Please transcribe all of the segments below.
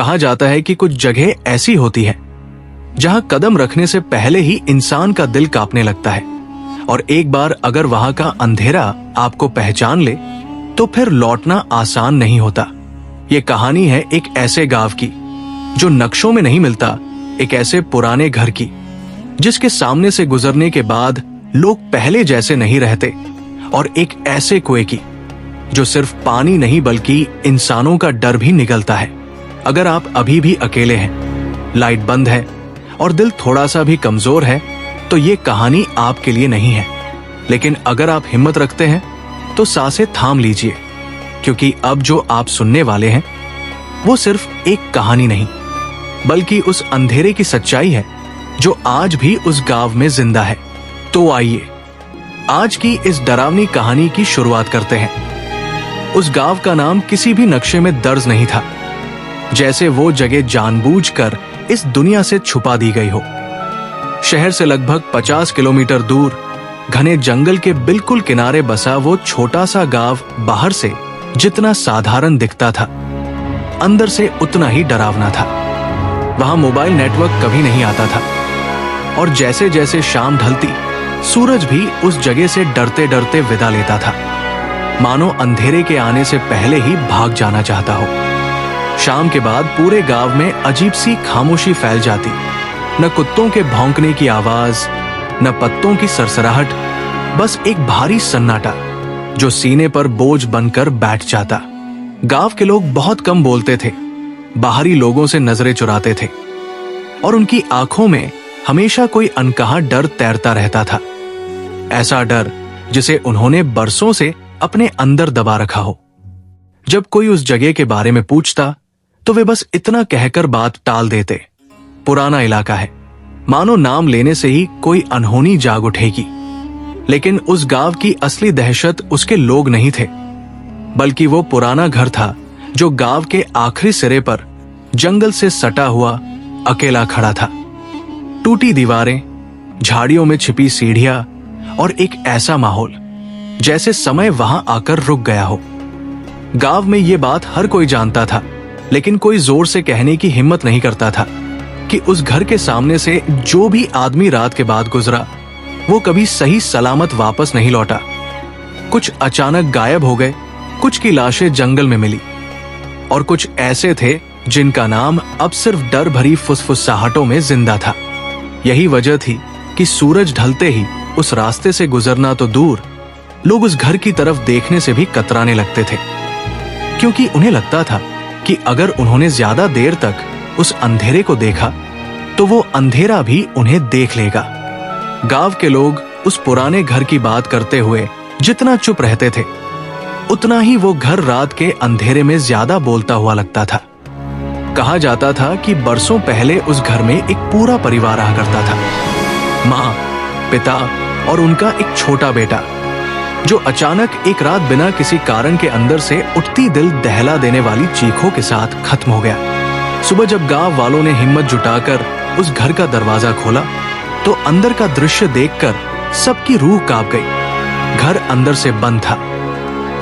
कहा जाता है कि कुछ जगह ऐसी होती है जहां कदम रखने से पहले ही इंसान का दिल कांपने लगता है, और एक बार अगर वहां का अंधेरा आपको पहचान ले तो फिर लौटना आसान नहीं होता। ये कहानी है एक ऐसे गांव की जो नक्शों में नहीं मिलता, एक ऐसे पुराने घर की जिसके सामने से गुजरने के बाद लोग पहले जैसे नहीं रहते, और एक ऐसे कुएं की जो सिर्फ पानी नहीं बल्कि इंसानों का डर भी निगलता है। अगर आप अभी भी अकेले हैं, लाइट बंद है और दिल थोड़ा सा भी कमजोर है, तो ये कहानी आपके लिए नहीं है। लेकिन अगर आप हिम्मत रखते हैं तो सांसें थाम लीजिए, क्योंकि अब जो आप सुनने वाले हैं वो सिर्फ एक कहानी नहीं बल्कि उस अंधेरे की सच्चाई है जो आज भी उस गांव में जिंदा है। तो आइए आज की इस डरावनी कहानी की शुरुआत करते हैं। उस गांव का नाम किसी भी नक्शे में दर्ज नहीं था, जैसे वो जगह जानबूझकर इस दुनिया से छुपा दी गई हो। शहर से लगभग 50 किलोमीटर दूर घने जंगल के बिल्कुल किनारे बसा वो छोटा सा गांव बाहर से जितना साधारण दिखता था, अंदर से उतना ही डरावना था। वहां मोबाइल नेटवर्क कभी नहीं आता था, और जैसे जैसे शाम ढलती सूरज भी उस जगह से डरते डरते विदा लेता था, मानो अंधेरे के आने से पहले ही भाग जाना चाहता हो। शाम के बाद पूरे गांव में अजीब सी खामोशी फैल जाती, न कुत्तों के भौंकने की आवाज, न पत्तों की सरसराहट, बस एक भारी सन्नाटा जो सीने पर बोझ बनकर बैठ जाता। गांव के लोग बहुत कम बोलते थे, बाहरी लोगों से नजरें चुराते थे, और उनकी आंखों में हमेशा कोई अनकहा डर तैरता रहता था। ऐसा डर जिसे उन्होंने बरसों से अपने अंदर दबा रखा हो। जब कोई उस जगह के बारे में पूछता तो वे बस इतना कहकर बात टाल देते, पुराना इलाका है, मानो नाम लेने से ही कोई अनहोनी जाग उठेगी। लेकिन उस गांव की असली दहशत उसके लोग नहीं थे, बल्कि वो पुराना घर था जो गांव के आखिरी सिरे पर जंगल से सटा हुआ अकेला खड़ा था। टूटी दीवारें, झाड़ियों में छिपी सीढ़ियां और एक ऐसा माहौल जैसे समय वहां आकर रुक गया हो। गांव में ये बात हर कोई जानता था, लेकिन कोई जोर से कहने की हिम्मत नहीं करता था कि उस घर के सामने से जो भी आदमी रात के बाद गुजरा वो कभी सही सलामत वापस नहीं लौटा। कुछ अचानक गायब हो गए, कुछ की लाशें जंगल में मिली, और कुछ ऐसे थे जिनका नाम अब सिर्फ डर भरी फुसफुसाहटों में जिंदा था। यही वजह थी कि सूरज ढलते ही उस रास्ते से गुजरना तो दूर, लोग उस घर की तरफ देखने से भी कतराने लगते थे, क्योंकि उन्हें लगता था कि अगर उन्होंने ज्यादा देर तक उस अंधेरे को देखा तो वो अंधेरा भी उन्हें देख लेगा। गांव के लोग उस पुराने घर की बात करते हुए जितना चुप रहते थे, उतना ही वो घर रात के अंधेरे में ज्यादा बोलता हुआ लगता था। कहा जाता था कि बरसों पहले उस घर में एक पूरा परिवार रहा करता था, माँ, पिता और उनका एक छोटा बेटा, जो अचानक एक रात बिना किसी कारण के अंदर से उठती दिल दहला देने वाली चीखों के साथ खत्म हो गया। सुबह जब गांव वालों ने हिम्मत जुटाकर उस घर का दरवाजा खोला तो अंदर का दृश्य देखकर सबकी रूह कांप गई। घर अंदर से बंद था,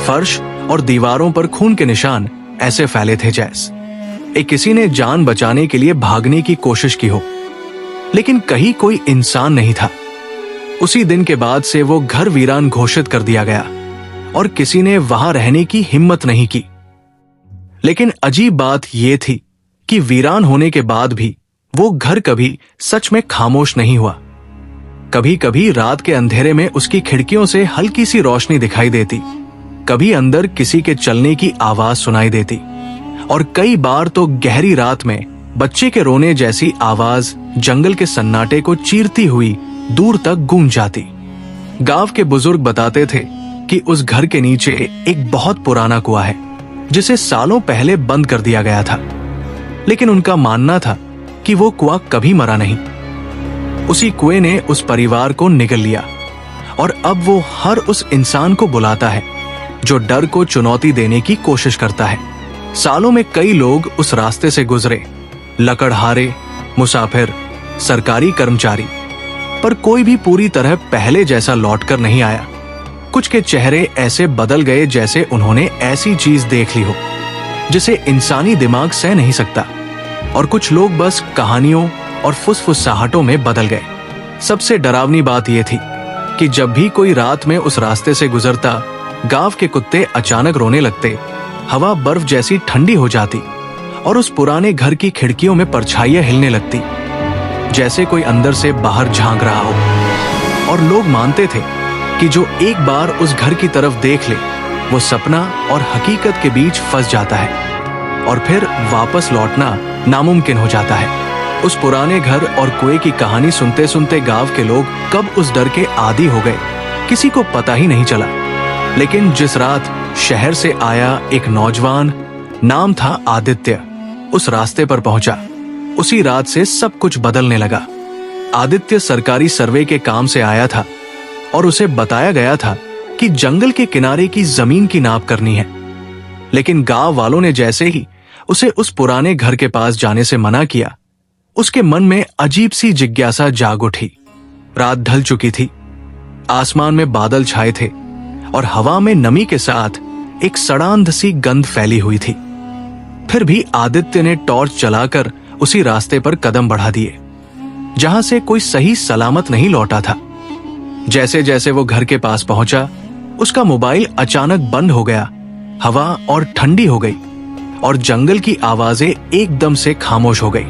फर्श और दीवारों पर खून के निशान ऐसे फैले थे जैसे किसी ने जान बचाने के लिए भागने की कोशिश की हो, लेकिन कहीं कोई इंसान नहीं था। उसी दिन के बाद से वो घर वीरान घोषित कर दिया गया और किसी ने वहां रहने की हिम्मत नहीं की। लेकिन अजीब बात यह थी कि वीरान होने के बाद भी वो घर कभी सच में खामोश नहीं हुआ। कभी कभी रात के अंधेरे में उसकी खिड़कियों से हल्की सी रोशनी दिखाई देती, कभी अंदर किसी के चलने की आवाज सुनाई देती, और कई बार तो गहरी रात में बच्चे के रोने जैसी आवाज जंगल के सन्नाटे को चीरती हुई दूर तक गूंज जाती। गांव के बुजुर्ग बताते थे कि उस घर के नीचे एक बहुत पुराना कुआं है जिसे सालों पहले बंद कर दिया गया था, लेकिन उनका मानना था कि वो कुआं कभी मरा नहीं। उसी कुएं ने उस परिवार को निगल लिया, और अब वो हर उस इंसान को बुलाता है जो डर को चुनौती देने की कोशिश करता है। सालों में कई लोग उस रास्ते से गुजरे, लकड़हारे, मुसाफिर, सरकारी कर्मचारी, पर कोई भी पूरी तरह पहले जैसा लौटकर नहीं आया। कुछ के चेहरे ऐसे बदल गए जैसे उन्होंने ऐसी चीज देख ली हो जिसे इंसानी दिमाग सह नहीं सकता। और कुछ लोग बस कहानियों और फुसफुसाहटों में बदल गए। सबसे डरावनी बात यह थी कि जब भी कोई रात में उस रास्ते से गुजरता, गांव के कुत्ते अचानक रोने लगते, हवा बर्फ जैसी ठंडी हो जाती और उस पुराने घर की खिड़कियों में परछाइयां हिलने लगती, जैसे कोई अंदर से बाहर झांक रहा हो। और लोग मानते थे कि जो एक बार उस घर की तरफ देख ले, वो सपना और हकीकत के बीच फंस जाता है और फिर वापस लौटना नामुमकिन हो जाता है। उस पुराने घर और कुएं की कहानी सुनते सुनते गांव के लोग कब उस डर के आदी हो गए, किसी को पता ही नहीं चला। लेकिन जिस रात शहर से आया एक नौजवान, नाम था आदित्य, उस रास्ते पर पहुंचा, उसी रात से सब कुछ बदलने लगा। आदित्य सरकारी सर्वे के काम से आया था और उसे बताया गया था कि जंगल के किनारे की जमीन की नाप करनी है। लेकिन गांव वालों ने जैसे ही उसे उस पुराने घर के पास जाने से मना किया, उसके मन में अजीब सी जिज्ञासा जाग उठी। रात ढल चुकी थी, आसमान में बादल छाए थे और हवा में नमी के साथ एक सड़ांध सी गंध फैली हुई थी। फिर भी आदित्य ने टॉर्च जलाकर उसी रास्ते पर कदम बढ़ा दिए, जहां से कोई सही सलामत नहीं लौटा था। जैसे जैसे वो घर के पास पहुंचा, उसका मोबाइल अचानक बंद हो गया, हवा और ठंडी हो गई और जंगल की आवाजें एकदम से खामोश हो गई,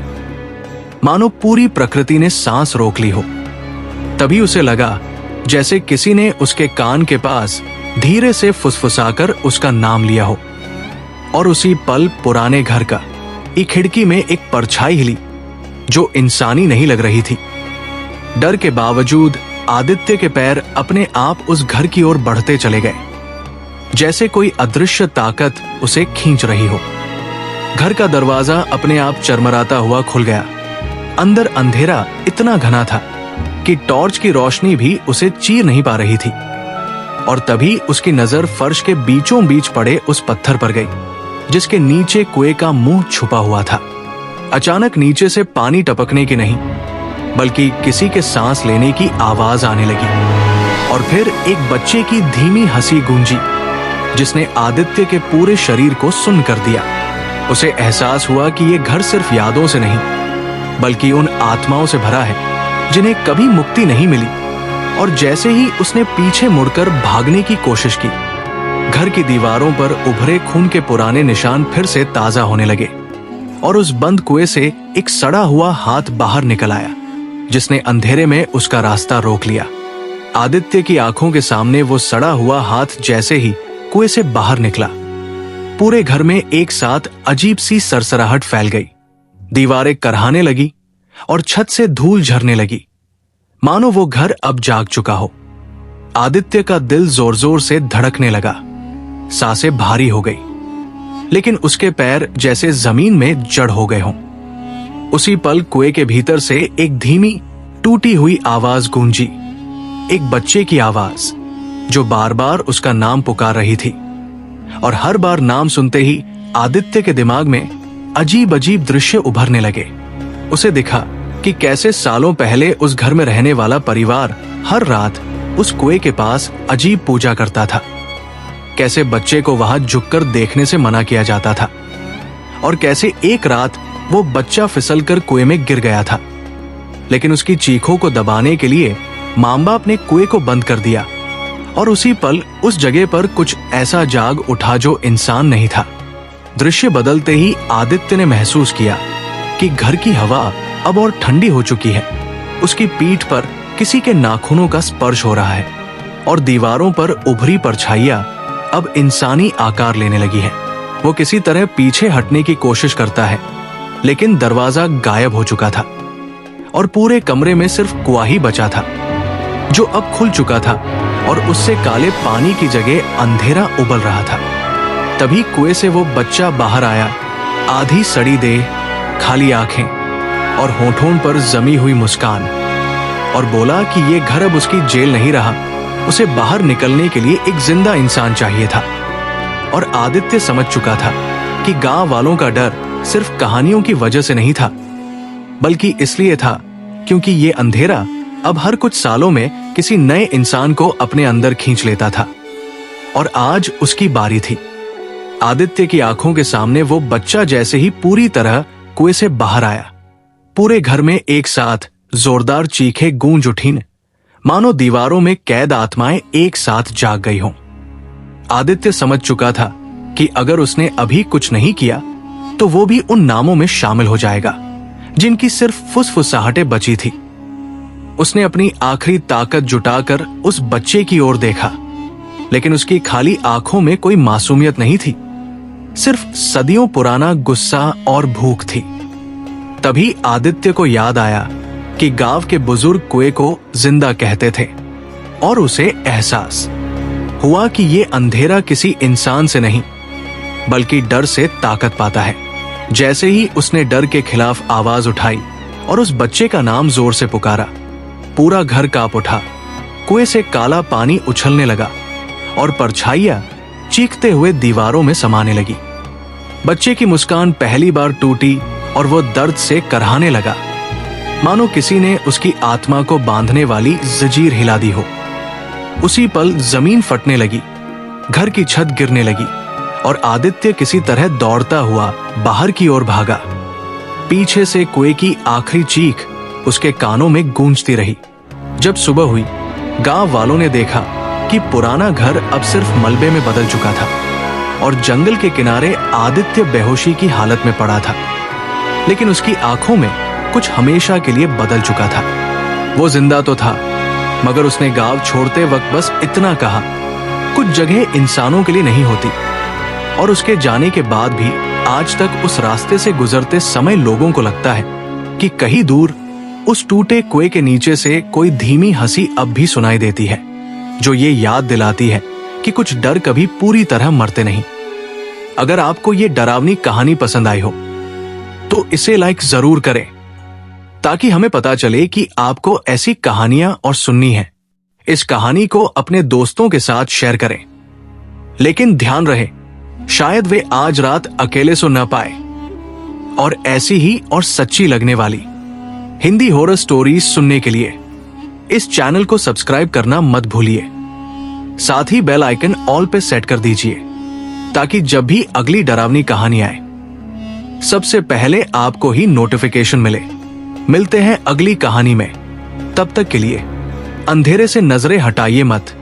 मानो पूरी प्रकृति ने सांस रोक ली हो। तभी उसे लगा जैसे किसी ने उसके कान के पास धीरे से फुसफुसाकर उसका नाम लिया हो। और उसी पल पुराने घर का एक खिड़की में एक परछाई हिली जो इंसानी नहीं लग रही थी। डर के बावजूद आदित्य के पैर अपने आप उस घर की ओर बढ़ते चले गए, जैसे कोई अदृश्य ताकत उसे खींच रही हो। घर का दरवाजा अपने आप चरमराता हुआ खुल गया। अंदर अंधेरा इतना घना था कि टॉर्च की रोशनी भी उसे चीर नहीं पा रही थी। और तभी उसकी नजर फर्श के बीचों बीच पड़े उस पत्थर पर गई, जिसके नीचे कुएं का मुंह छुपा हुआ था। अचानक नीचे से पानी टपकने की नहीं, बल्कि किसी के सांस लेने की आवाज आने लगी। और फिर एक बच्चे की धीमी हंसी गूंजी, जिसने आदित्य के पूरे शरीर को सुन्न कर दिया। उसे एहसास हुआ कि ये घर सिर्फ यादों से नहीं, बल्कि उन आत्माओं से भरा है जिन्हें कभी मुक्ति नहीं मिली। और जैसे ही उसने पीछे मुड़कर भागने की कोशिश की, घर की दीवारों पर उभरे खून के पुराने निशान फिर से ताजा होने लगे और उस बंद कुएं से एक सड़ा हुआ हाथ बाहर निकल आया, जिसने अंधेरे में उसका रास्ता रोक लिया। आदित्य की आंखों के सामने वो सड़ा हुआ हाथ जैसे ही कुएं से बाहर निकला, पूरे घर में एक साथ अजीब सी सरसराहट फैल गई। दीवारें करहाने लगी और छत से धूल झरने लगी, मानो वो घर अब जाग चुका हो। आदित्य का दिल जोर जोर से धड़कने लगा, सांसें भारी हो गई, लेकिन उसके पैर जैसे जमीन में जड़ हो गए हों। उसी पल कुएं के भीतर से एक धीमी टूटी हुई आवाज गूंजी, एक बच्चे की आवाज जो बार बार उसका नाम पुकार रही थी। और हर बार नाम सुनते ही आदित्य के दिमाग में अजीब अजीब दृश्य उभरने लगे। उसे दिखा कि कैसे सालों पहले उस घर में रहने वाला परिवार हर रात उस कुएं के पास अजीब पूजा करता था, कैसे बच्चे को वहां झुककर देखने से मना किया जाता था, और कैसे एक रात वो बच्चा फिसलकर कुएं में गिर गया था। लेकिन उसकी चीखों को दबाने के लिए मां बाप ने कुएं को बंद कर दिया और उसी पल उस जगह पर कुछ ऐसा जाग उठा जो इंसान नहीं था। दृश्य बदलते ही आदित्य ने महसूस किया कि घर की हवा अब और ठंडी हो चुकी है। उसकी पीठ पर किसी के नाखूनों का स्पर्श हो रहा है और दीवारों पर उभरी परछाइयां अब इंसानी आकार लेने लगी है। वो किसी तरह पीछे हटने की कोशिश करता है, लेकिन दरवाजा गायब हो चुका था और पूरे कमरे में सिर्फ कुआं ही बचा था, जो अब खुल चुका था और उससे काले पानी की जगह अंधेरा उबल रहा था। तभी कुएं से वो बच्चा बाहर आया, आधी सड़ी देह, खाली आंखें और होठों पर जमी हुई मुस्कान, और बोला कि ये घर अब उसकी जेल नहीं रहा, उसे बाहर निकलने के लिए एक जिंदा इंसान चाहिए था। और आदित्य समझ चुका था कि गांव वालों का डर सिर्फ कहानियों की वजह से नहीं था, बल्कि इसलिए था क्योंकि ये अंधेरा अब हर कुछ सालों में किसी नए इंसान को अपने अंदर खींच लेता था। और आज उसकी बारी थी। आदित्य की आंखों के सामने वो बच्चा जैसे ही पूरी तरह कुएं से बाहर आया। पूरे घर में एक साथ जोरदार चीखें गूंज उठी न, मानो दीवारों में कैद आत्माएं एक साथ जाग गई हों। आदित्य समझ चुका था कि अगर उसने अभी कुछ नहीं किया तो वो भी उन नामों में शामिल हो जाएगा जिनकी सिर्फ फुसफुसाहटें बची थी। उसने अपनी आखिरी ताकत जुटाकर उस बच्चे की ओर देखा, लेकिन उसकी खाली आंखों में कोई मासूमियत नहीं थी, सिर्फ सदियों पुराना गुस्सा और भूख थी। तभी आदित्य को याद आया कि गांव के बुजुर्ग कुएं को जिंदा कहते थे, और उसे एहसास हुआ कि ये अंधेरा किसी इंसान से नहीं बल्कि डर से ताकत पाता है। जैसे ही उसने डर के खिलाफ आवाज उठाई और उस बच्चे का नाम जोर से पुकारा, पूरा घर कांप उठा। कुएं से काला पानी उछलने लगा और परछाइयां चीखते हुए दीवारों में समाने लगी। बच्चे की मुस्कान पहली बार टूटी और वो दर्द से करहाने लगा, मानो किसी ने उसकी आत्मा को बांधने वाली जंजीर हिला दी हो। उसी पल जमीन फटने लगी, घर की छत गिरने लगी और आदित्य किसी तरह दौड़ता हुआ बाहर की ओर भागा। पीछे से कुएं की आखिरी चीख उसके कानों में गूंजती रही। जब सुबह हुई, गांव वालों ने देखा कि पुराना घर अब सिर्फ मलबे में बदल चुका था और जंगल के किनारे आदित्य बेहोशी की हालत में पड़ा था। लेकिन उसकी आंखों में कुछ हमेशा के लिए बदल चुका था। वो जिंदा तो था, मगर उसने गांव छोड़ते वक्त बस इतना कहा, कुछ जगह इंसानों के लिए नहीं होती। और उसके जाने के बाद भी आज तक उस रास्ते से गुजरते समय लोगों को लगता है कि कहीं दूर उस टूटे कुएं के नीचे से कोई धीमी हंसी अब भी सुनाई देती है, जो ये याद दिलाती है कि कुछ डर कभी पूरी तरह मरते नहीं। अगर आपको ये डरावनी कहानी पसंद आई हो तो इसे लाइक जरूर करें, ताकि हमें पता चले कि आपको ऐसी कहानियां और सुननी है। इस कहानी को अपने दोस्तों के साथ शेयर करें, लेकिन ध्यान रहे शायद वे आज रात अकेले सो न पाए। और ऐसी ही और सच्ची लगने वाली हिंदी हॉरर स्टोरीज सुनने के लिए इस चैनल को सब्सक्राइब करना मत भूलिए। साथ ही बेल आइकन ऑल पे सेट कर दीजिए, ताकि जब भी अगली डरावनी कहानी आए सबसे पहले आपको ही नोटिफिकेशन मिले। मिलते हैं अगली कहानी में, तब तक के लिए अंधेरे से नजरें हटाइए मत।